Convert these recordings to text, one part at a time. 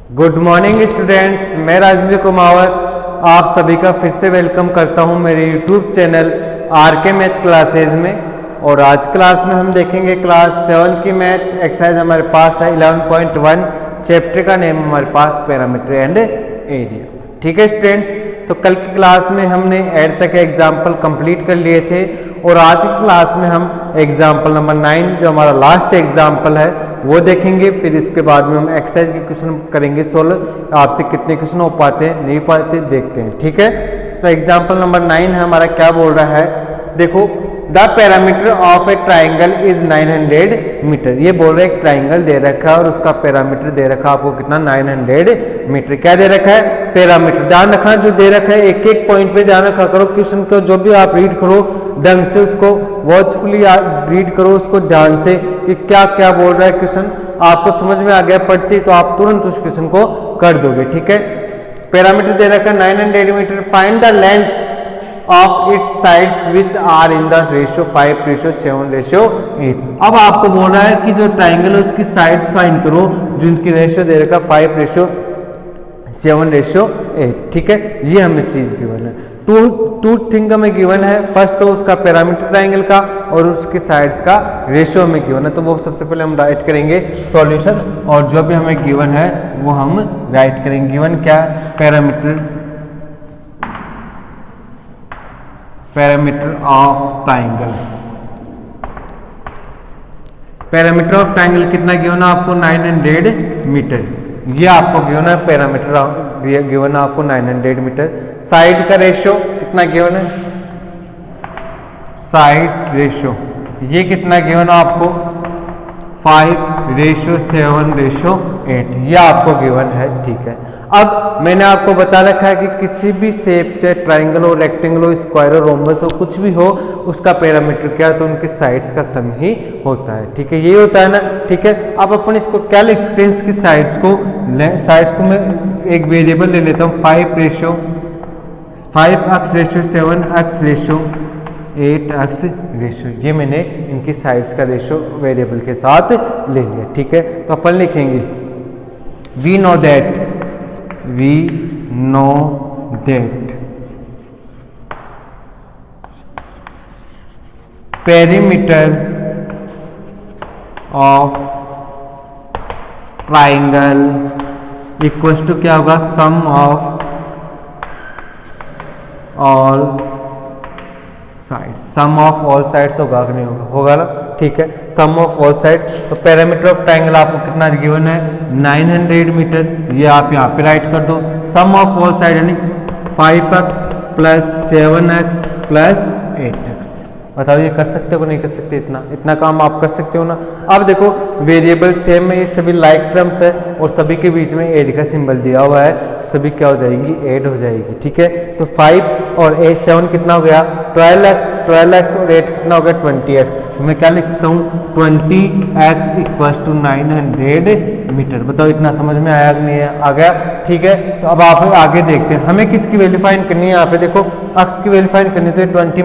Good morning students, मैं राजेंद्र कुमावत आप सभी का फिर से वेलकम करता हूं मेरे YouTube channel RK math classes में। और आज क्लास में हम देखेंगे क्लास 7 की मैथ एक्सरसाइज हमारे पास है 11.1। चैप्टर का नेम हमारे पास पैरामीटर एंड एरिया। ठीक है स्टूडेंट्स, तो कल की क्लास में हमने एड तक एग्जाम्पल कंप्लीट कर लिए थे और आज की क्लास में हम एग्जाम्पल नंबर 9 जो हमारा लास्ट एग्जाम्पल है वो देखेंगे। फिर इसके बाद में हम एक्सरसाइज के क्वेश्चन करेंगे सोल्व। आपसे कितने क्वेश्चन हो पाते हैं नहीं पाते देखते हैं। ठीक है, तो एग्जाम्पल नंबर 9 है हमारा, क्या बोल रहा है देखो, the parameter of a triangle is 900 metre. ये बोल रहे एक ट्राइंगल दे रखा है और उसका पैरामीटर दे रखा है आपको कितना, 900 मीटर। क्या दे रखा है, पैरामीटर। ध्यान रखना जो दे रखा है एक एक पॉइंट पे ध्यान रखा करो। क्वेश्चन को जो भी आप रीड करो ढंग से उसको वॉचफुली रीड करो उसको ध्यान से कि क्या क्या बोल रहा है क्वेश्चन। आपको समझ में आ गया पढ़ती तो आप तुरंत उस क्वेश्चन को कर दोगे। ठीक है, पैरामीटर दे रखा है 900 metre. Find the length of its sides which are in the ratio 5:7:8। अब आपको बोल रहा है कि जो ट्राइंगल है उसकी साइड्स फाइंड करो जो इनकी रेशियो दे रखा 5:7:8। ठीक है, ये हमें चीज गिवन है। टू थिंग हमें गिवन है। फर्स्ट तो उसका पैरामीटर ट्राइंगल का और उसकी साइड्स का रेशियो हमें गिवन है, तो वो सबसे पहले हम राइट करेंगे सॉल्यूशन और जो भी हमें गिवन है वो हम राइट करेंगे। गिवन क्या, parameter of triangle. Parameter of triangle कितना गिवन है आपको, 900 मीटर। ये आपको गिवन है पैरामीटर गिवन है आपको 900 मीटर। साइड का रेशियो कितना गिवन है, साइड्स रेशियो ये कितना गिवन है आपको 5:7:8। ये आपको गिवन है। ठीक है, अब मैंने आपको बता रखा है कि किसी भी शेप चाहे ट्राइंगल हो, रेक्टेंगल हो, स्क्वायर हो, रोम्बस हो, कुछ भी हो उसका पैरामीटर क्या है तो उनके साइड्स का सम ही होता है। ठीक है, ये होता है ना। ठीक है, अब अपन इसको क्या लिख सकते हैं, इसकी साइड्स को मैं एक वेरिएबल ले लेता हूँ 5:7:8 रेशियो। ये मैंने इनकी साइड्स का रेशियो वेरिएबल के साथ ले लिया। ठीक है, तो अपन लिखेंगे we know that perimeter of triangle equals to क्या होगा, sum of all sides. Sum of all sides होगा कि नहीं होगा, होगा ना। ठीक है, सम ऑफ ऑल साइड्स। तो पैरामीटर ऑफ ट्राइंगल आपको कितना गिवन है, 900 मीटर। ये आप यहाँ पे राइट कर दो। सम ऑफ ऑल साइड यानी 5x + 7x + 8x। बताओ ये कर सकते हो नहीं कर सकते, इतना काम आप कर सकते हो ना। अब देखो वेरिएबल सेम है, ये सभी लाइक टर्म्स है और सभी के बीच में ऐड का सिंबल दिया हुआ है, सभी क्या हो जाएंगी, ऐड हो जाएगी। ठीक है, तो 5 और 8 7 कितना हो गया 12x और 8 कितना हो गया 20x। तो मैं क्या लिख सकता हूँ 20x = 900 मीटर। बताओ इतना समझ में आया कि नहीं आ गया। ठीक है, तो अब आप आगे देखते हैं हमें किसकी वैल्यू फाइंड करनी है। यहाँ पे देखो x की वैल्यू फाइंड करनी तो 20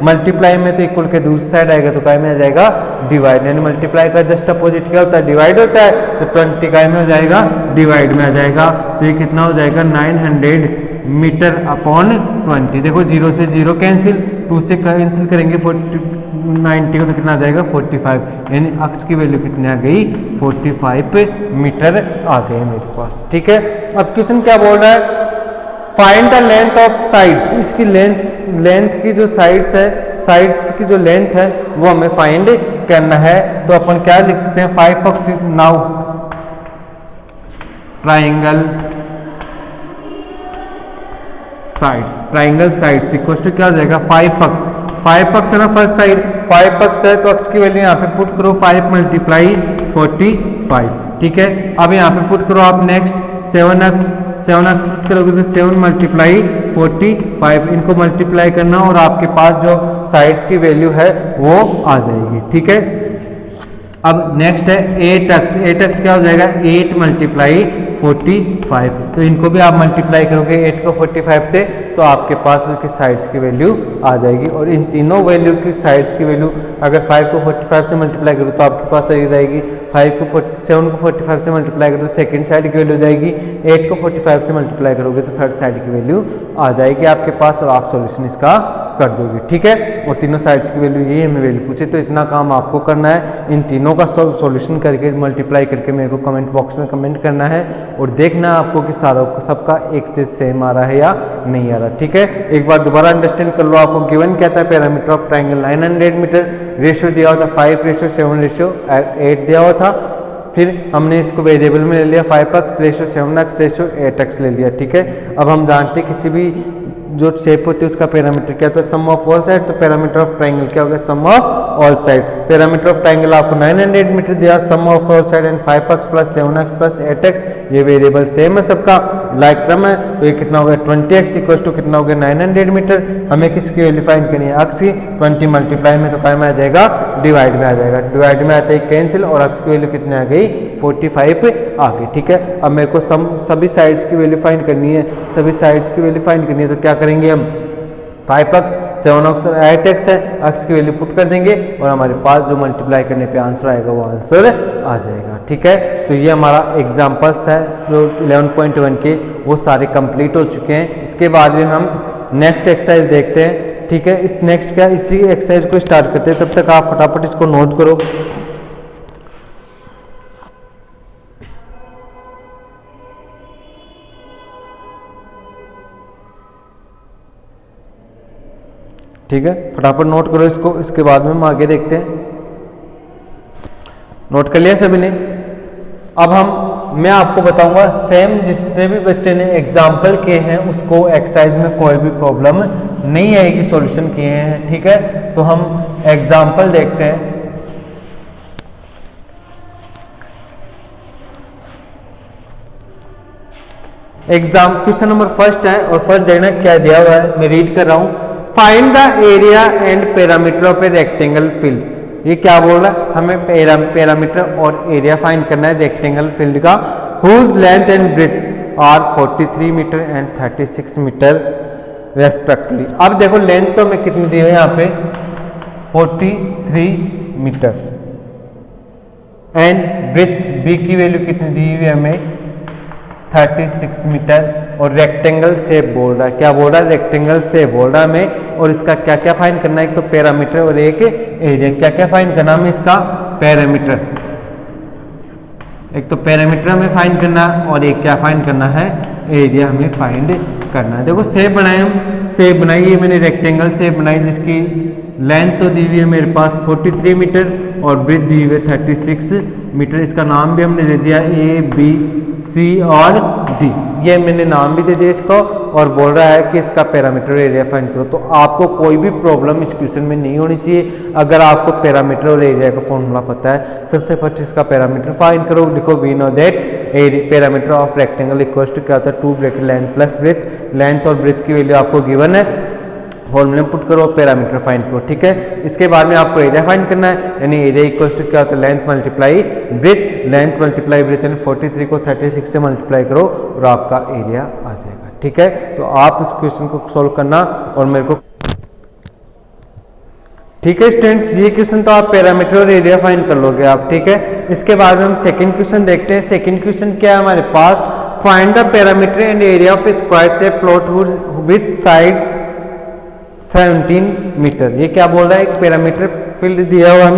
मल्टीप्लाई में तो इक्वल के दूसरी साइड आएगा तो काय में आ जाएगा डिवाइड, यानी मल्टीप्लाई का जस्ट अपोजिट क्या होता है, डिवाइड होता है। तो 20 काय में हो जाएगा, डिवाइड में आ जाएगा। तो ये कितना हो जाएगा 900 मीटर अपॉन 20। देखो 0 से 0 कैंसिल, 2 से कैंसिल करेंगे 90 को तो कितना आ जाएगा 45, यानी x की वैल्यू कितनी आ गई 45 मीटर आ गई मेरे पास। ठीक है, अब क्वेश्चन क्या बोल रहा है, find the length of sides. इसकी लेंथ की जो साइड्स है, साइड्स की जो लेंथ है वो हमें फाइंड करना है। तो अपन क्या लिख सकते हैं 5x now triangle sides equal to क्या हो जाएगा 5x है ना फर्स्ट साइड, 5x है तो x की वैल्यू यहाँ पे पुट करो 5 × 45। ठीक है, अब यहाँ पे पुट करो आप नेक्स्ट 7x पुट करोगे तो 7 × 45, इनको मल्टीप्लाई करना और आपके पास जो साइड्स की वैल्यू है वो आ जाएगी। ठीक है, अब नेक्स्ट है 8x क्या हो जाएगा 8 × 45। तो इनको भी आप मल्टीप्लाई करोगे 8 को 45 से, तो आपके पास उसकी साइड्स की वैल्यू आ जाएगी। और इन तीनों वैल्यू की साइड्स की वैल्यू अगर 5 को 45 से मल्टीप्लाई करो तो आपके पास आ जाएगी 7 को 45 से मल्टीप्लाई करो तो सेकंड साइड की वैल्यू जाएगी, 8 को 45 से मल्टीप्लाई करोगे तो थर्ड साइड की वैल्यू आ जाएगी आपके पास, और आप सॉल्यूशन इसका कर दोगे। ठीक है, और तीनों साइड्स की वैल्यू यही हमें वैल्यू पूछे, तो इतना काम आपको करना है, इन तीनों का सॉल्यूशन करके मल्टीप्लाई करके मेरे को कमेंट बॉक्स में कमेंट करना है, और देखना है आपको कि सारा सबका एक चीज सेम आ रहा है या नहीं आ रहा। ठीक है, एक बार दोबारा अंडरस्टैंड कर लो। आपको गिवन क्या था, parameter of triangle 900 metre, ratio दिया हुआ था 5:7:8 दिया हुआ था। फिर हमने इसको वेरिएबल में ले लिया 5x ratio 7x ratio 8x ले लिया। ठीक है, अब हम जानते हैं किसी भी जो शेप होती है उसका पैरामीटर क्या होता है, सम ऑफ ऑल साइड। तो पैरामीटर ऑफ ट्राइंगल क्या होगा, sum of all side. Parameter of triangle आपको 900 मीटर दिया, sum of all side and 5x plus 7x plus 8x, ये वेरिएबल सेम है सबका, लाइक टर्म है, तो ये कितना होगा 20x इक्वल टू कितना होगा 900 मीटर। हमें किसकी वैल्यू फाइंड करनी है, अक्स की। 20 मल्टीप्लाई में तो क्या में आ जाएगा, डिवाइड में आ जाएगा, डिवाइड में आता है कैंसिल, और अक्स की वैल्यू कितनी आ गई 45 आ गई। ठीक है, अब मेरे को सभी साइड्स की वैल्यू फाइंड करनी है, सभी साइड्स की वैल्यू फाइंड करनी है, तो क्या करेंगे हम, 5x 7x 8x है, x की वैल्यू पुट कर देंगे और हमारे पास जो मल्टीप्लाई करने पे आंसर आएगा वो आंसर आ जाएगा। ठीक है, तो ये हमारा एग्जांपल्स है जो 11.1 के वो सारे कंप्लीट हो चुके हैं। इसके बाद में हम नेक्स्ट एक्सरसाइज देखते हैं। ठीक है, इस नेक्स्ट क्या इसी एक्सरसाइज को स्टार्ट करते हैं, तब तक आप फटाफट इसको नोट करो। ठीक है, फटाफट नोट करो इसको, इसके बाद में हम आगे देखते हैं। नोट कर लिया सभी ने। अब मैं आपको बताऊंगा सेम जितने भी बच्चे ने एग्जाम्पल किए हैं उसको एक्सरसाइज में कोई भी प्रॉब्लम नहीं आएगी, सॉल्यूशन किए हैं। ठीक है, तो हम एग्जाम्पल देखते हैं। क्वेश्चन नंबर फर्स्ट है, और फर्स्ट देखना क्या दिया हुआ है, मैं रीड कर रहा हूं। Find the area and parameter of a rectangle field. ये क्या बोल रहा है, हमें पैरामीटर और एरिया फाइंड करना है रेक्टेंगल फील्ड का, whose length and breadth are 43 metre and 36 metre respectively. अब देखो लेंथ तो हमें कितनी दी है यहाँ पे 43 मीटर, एंड ब्रेथ बी की वैल्यू कितनी दी हुई है हमें 36 मीटर, और रेक्टेंगल शेप बोल रहा है, क्या बोल रहा है, रेक्टेंगल शेप बोल रहा है हमें, और इसका क्या क्या फाइंड करना है, एक तो पैरामीटर और एक एरिया। क्या क्या फाइंड करना है इसका, पैरामीटर, एक तो पैरामीटर हमें फाइंड करना है और एक क्या फाइंड करना है, एरिया हमें फाइंड करना है। देखो शेप बनाए, हम शेप बनाई है मैंने, रेक्टेंगल शेप बनाई जिसकी लेंथ तो दी हुई है मेरे पास 43 मीटर और ब्रेथ दी हुई है 36 मीटर। इसका नाम भी हमने दे दिया ABC और D, ये मैंने नाम भी दे दिया इसको, और बोल रहा है कि इसका पैरामीटर एरिया फाइंड करो। तो आपको कोई भी प्रॉब्लम इस क्वेश्चन में नहीं होनी चाहिए अगर आपको पैरामीटर और एरिया का फॉर्मूला पता है। सबसे फर्स्ट इसका पैरामीटर फाइंड करो, लिखो we know that parameter of rectangle equal to क्या होता है 2 bracket length plus breadth. Length और ब्रेथ की वैल्यू आपको गिवन है, फॉर्मूले में पुट करो, पैरामीटर फाइंड करो। ठीक है, इसके बाद में आपको एरिया फाइंड करना है, यानी एरिया इक्वल टू क्या होता है length multiply breadth, length multiply breath, यानी 43 को 36 से मल्टीप्लाई करो और आपका एरिया आ जाएगा। ठीक है, तो आप इस क्वेश्चन को सोल्व करना और मेरे को। ठीक है स्टूडेंट्स, ये क्वेश्चन तो आप पैरामीटर और एरिया फाइंड कर लोगे आप। ठीक है, इसके बाद में हम सेकंड क्वेश्चन देखते हैं। सेकंड क्वेश्चन क्या है हमारे पास, find the parameter and area of a square shape plot with sides 17 metre. ये क्या बोल रहा है, एक पैरामीटर फील्ड दिया हुआ है,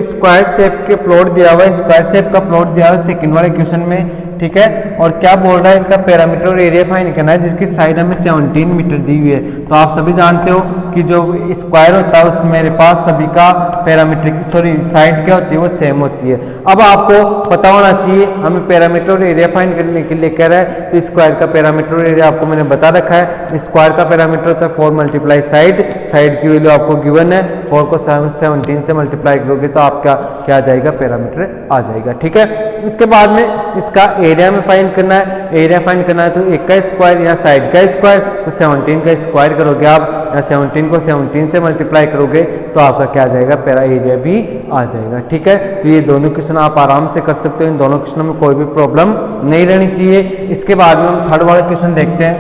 स्क्वायर शेप के प्लॉट दिया हुआ है, स्क्वायर शेप का प्लॉट दिया हुआ है सेकंड वाले क्वेश्चन में। ठीक है, और क्या बोल रहा है, इसका पैरामीटर और एरिया फाइंड करना है जिसकी साइड हमें 17 मीटर दी हुई है। तो आप सभी जानते हो कि जो स्क्वायर होता है उसमें मेरे पास सभी का पैरामीटर साइड क्या होती है वो सेम होती है। अब आपको पता होना चाहिए हमें पैरामीटर और एरिया फाइंड करने के लिए कह रहा है, तो स्क्वायर का पैरामीटर और एरिया आपको मैंने बता रखा है। स्क्वायर का पैरामीटर होता है 4 मल्टीप्लाई साइड, साइड की वैल्यू आपको गिवन है, 4 को 17 से मल्टीप्लाई करोगे तो आपका क्या आ जाएगा, पैरामीटर आ जाएगा। ठीक है, इसके बाद में इसका एरिया में फाइंड करना है, एरिया फाइंड करना है तो एक का स्क्वायर या साइड का स्क्वायर, तो 17 का स्क्वायर करोगे आप या 17 को 17 से मल्टीप्लाई करोगे तो आपका क्या आ जाएगा, पैरा एरिया भी आ जाएगा। ठीक है, तो ये दोनों क्वेश्चन आप आराम से कर सकते हो, इन दोनों क्वेश्चनों में कोई भी प्रॉब्लम नहीं रहनी चाहिए। इसके बाद में हम थर्ड वाला क्वेश्चन देखते हैं,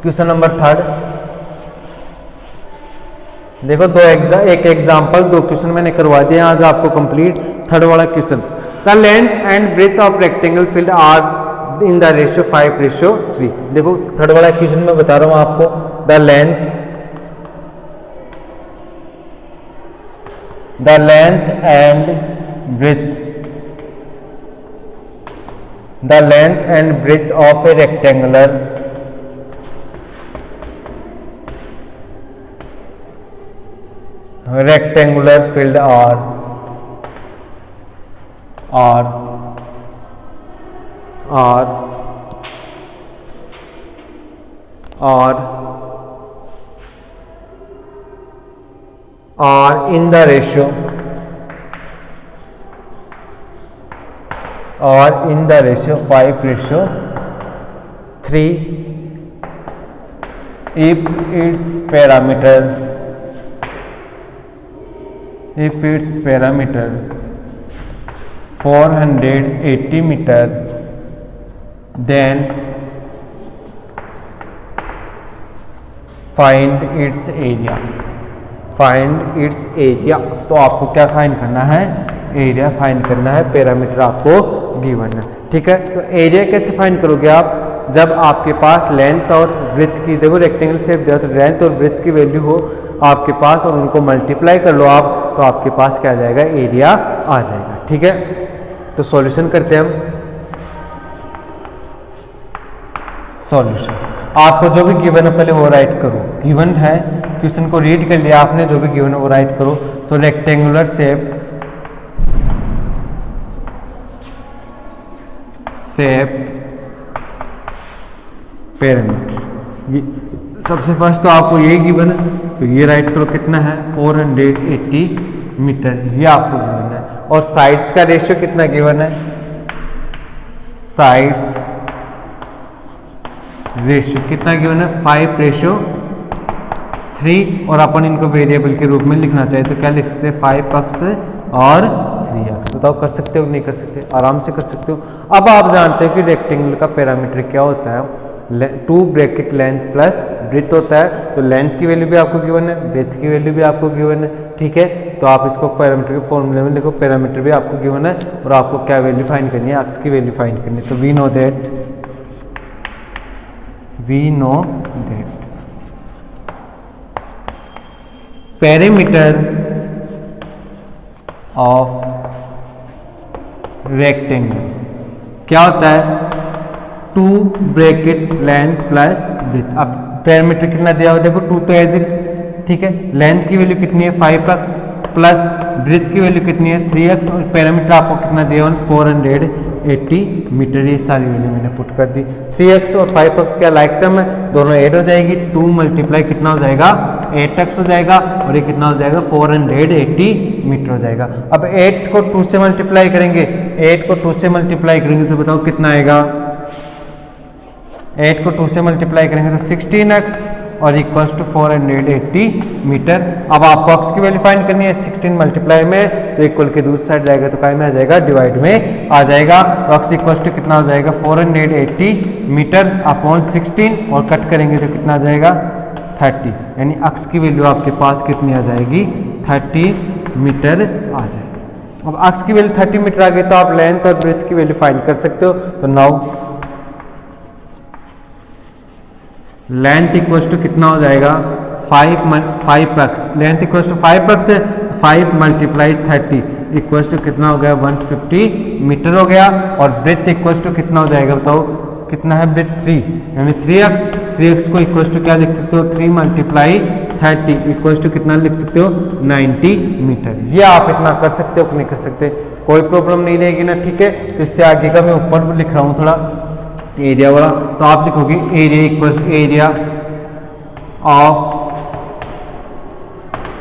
क्वेश्चन नंबर थर्ड। देखो एक एग्जाम्पल, दो क्वेश्चन मैंने करवा दिया आज आपको कंप्लीट। थर्ड वाला question, the length and breadth of rectangle field are in the ratio 5:3। देखो थर्ड वाला क्वेश्चन में बता रहा हूं आपको, the length and breadth of a rectangular field are in the ratio 5:3 if its parameter 480 meter, then find its area। तो आपको क्या फाइंड करना है, एरिया फाइंड करना है, पैरामीटर आपको गिवन है। ठीक है, तो एरिया कैसे फाइंड करोगे आप, जब आपके पास लेंथ और ब्रेथ की, देखो रेक्टेंगल शेप दिया तो लेंथ और ब्रेथ की वैल्यू हो आपके पास और उनको मल्टीप्लाई कर लो आप, तो आपके पास क्या आ जाएगा, एरिया आ जाएगा। ठीक है, तो सॉल्यूशन करते हैं हम। सॉल्यूशन, आपको जो भी गिवन है पहले वो राइट करो, गिवन है क्वेश्चन को रीड कर लिया आपने, जो भी गिवन है वो राइट करो। तो रेक्टेंगुलर शेप पैरामीटर, सबसे फर्स्ट तो आपको ये गिवन है तो ये राइट करो, कितना है 480 मीटर, ये आपको गिवन है। और साइड्स का रेशियो कितना गिवन है, साइड्स रेशियो कितना गिवन है 5:3, और अपन इनको वेरिएबल के रूप में लिखना चाहिए तो क्या लिख सकते हैं 5x और 3x। बताओ कर सकते हो नहीं कर सकते, आराम से कर सकते हो। अब आप जानते हो कि रेक्टेंगल का पैरामीटर क्या होता है, 2 ब्रैकेट लेंथ प्लस ब्रेथ होता है। तो लेंथ की वैल्यू भी आपको गिवन है, ब्रेथ की वैल्यू भी आपको गिवन है। ठीक है, तो आप इसको पैरामीटर के फॉर्मूले में लिखो, पैरामीटर भी आपको गिवन है और आपको क्या वैल्यू फाइंड करनी है, एक्स की वैल्यू फाइंड करनी है। तो we know that parameter of rectangle क्या होता है, 2 ब्रैकेट लेंथ प्लस ब्रेथ। अब पैरामीटर कितना दिया हुआ देखो 2 तो एज इट, ठीक है। लेंथ की वैल्यू कितनी है 5x प्लस ब्रेथ की वैल्यू कितनी है 3x, और पैरामीटर आपको कितना दिया हुआ 480 मीटर। ये सारी वैल्यू मैंने पुट कर दी। 3x और 5x क्या लाइक टर्म है, दोनों ऐड हो जाएगी, 2 मल्टीप्लाई कितना हो जाएगा 8x हो जाएगा, और ये कितना हो जाएगा 480 मीटर हो जाएगा। अब 8 को 2 से मल्टीप्लाई करेंगे, 8 को 2 से मल्टीप्लाई करेंगे तो बताओ कितना आएगा, 8 को 2 से मल्टीप्लाई करेंगे तो 16x और इक्वल्स टू 480 मीटर। अब आपको x की वैल्यू फाइंड करनी है, 16 मल्टीप्लाई में तो इक्वल के दूसरी साइड जाएगा तो काय में आ जाएगा, डिवाइड में आ जाएगा। तो x इक्वल्स टू कितना हो जाएगा 480 मीटर अपॉन 16, और कट करेंगे तो कितना आ जाएगा 30, यानी x की वैल्यू आपके पास कितनी आ जाएगी 30 मीटर आ जाएगी। अब x की वैल्यू 30 मीटर आ गई तो आप लेंथ और ब्रेथ की वैल्यू फाइंड कर सकते हो। तो नाउ लेंथ इक्वल्स टू कितना हो जाएगा 5x, length equals to 5x है, 5 मल्टीप्लाई 30 इक्वल्स टू कितना हो गया 150 मीटर हो गया। और ब्रेथ इक्वल्स टू कितना हो जाएगा बताओ, कितना है ब्रेथ 3, यानी 3x को इक्वल्स टू क्या लिख सकते हो 3 मल्टीप्लाई 30 इक्वल्स टू कितना लिख सकते हो 90 मीटर। ये आप इतना कर सकते हो कि नहीं कर सकते, कोई प्रॉब्लम नहीं रहेगी ना। ठीक है, तो इससे आगे का मैं ऊपर लिख रहा हूँ थोड़ा एरिया वाला, तो आप लिखोगे area equals area of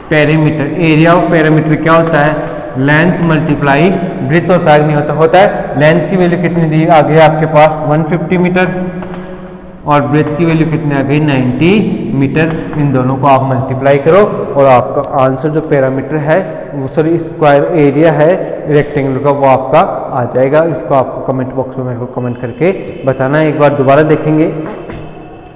parameter. Area of parameter क्या होता है, लेंथ मल्टीप्लाई ब्रेथ होता है नहीं होता है। लेंथ की वैल्यू कितनी दी आ गई आपके पास 150 मीटर और ब्रेथ की वैल्यू कितनी आ गई 90 मीटर। इन दोनों को आप मल्टीप्लाई करो और आपका आंसर जो पैरामीटर है वो सॉरी स्क्वायर एरिया है रेक्टेंगल का वो आपका आ जाएगा। इसको आपको कमेंट बॉक्स में मेरे को कमेंट करके बताना। एक बार दोबारा देखेंगे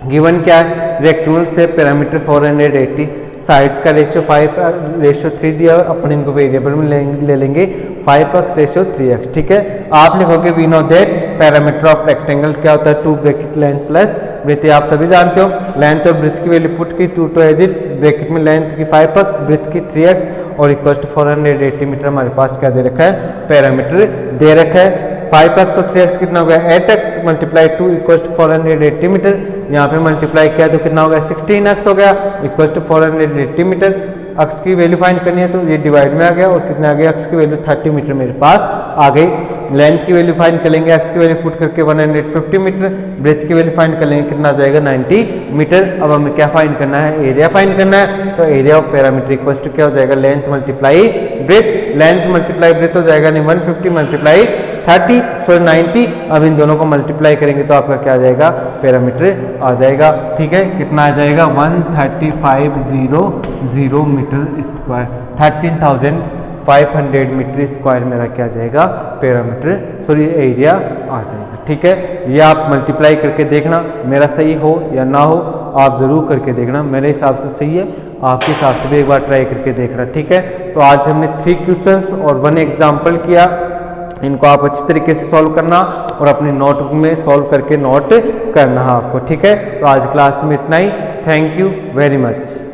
गिवन क्या है, रेक्टेंगल से पैरामीटर 480, साइड्स का रेशियो 3 दिया, अपन इनको वेरिएबल में ले लेंगे 5x रेशियो 3x। ठीक है, आप लिखोगे we know that parameter of rectangle क्या होता है 2 ब्रैकेट लेंथ प्लस ब्रेथ। आप सभी जानते हो लेंथ और ब्रेथ की वैल्यू पुट की 2 एज इट, ब्रैकेट में लेंथ की 5x ब्रेथ की 3x और इक्वल टू 480 मीटर हमारे पास क्या दे रखा है पैरामीटर दे रखा है। 5x और 3x कितना हो गया 8x multiply 2 equal to 480 metre. यहाँ पे मल्टीप्लाई किया तो कितना हो गया 16x हो गया इक्वल टू 480 मीटर। x की वैल्यू फाइंड करनी है तो ये डिवाइड में आ गया और कितना आ गया x की वैल्यू 30 मीटर मेरे पास आ गई। लेंथ की वैल्यू फाइंड कर लेंगे x की वैल्यू पुट करके 150 मीटर, ब्रेथ की वैल्यू फाइंड कर लेंगे कितना आ जाएगा 90 मीटर। अब हमें क्या फाइंड करना है एरिया फाइंड करना है। तो area of parameter equal to क्या हो जाएगा length multiply breadth, length multiply breadth हो जाएगा नहीं 150 मल्टीप्लाई 30 सॉरी 90। अब इन दोनों को मल्टीप्लाई करेंगे तो आपका क्या आ जाएगा पैरामीटर आ जाएगा। ठीक है, कितना आ जाएगा 13500 मीटर स्क्वायर, 13,500 मीटर स्क्वायर मेरा क्या आ जाएगा पैरामीटर सॉरी एरिया आ जाएगा। ठीक है, ये आप मल्टीप्लाई करके देखना, मेरा सही हो या ना हो आप ज़रूर करके देखना। मेरे हिसाब से सही है, आपके हिसाब से भी एक बार ट्राई करके देखना। ठीक है, तो आज हमने 3 क्वेश्चंस और 1 एग्जाम्पल किया। इनको आप अच्छी तरीके से सॉल्व करना और अपनी नोटबुक में सॉल्व करके नोट करना है आपको। ठीक है, तो आज क्लास में इतना ही। Thank you very much.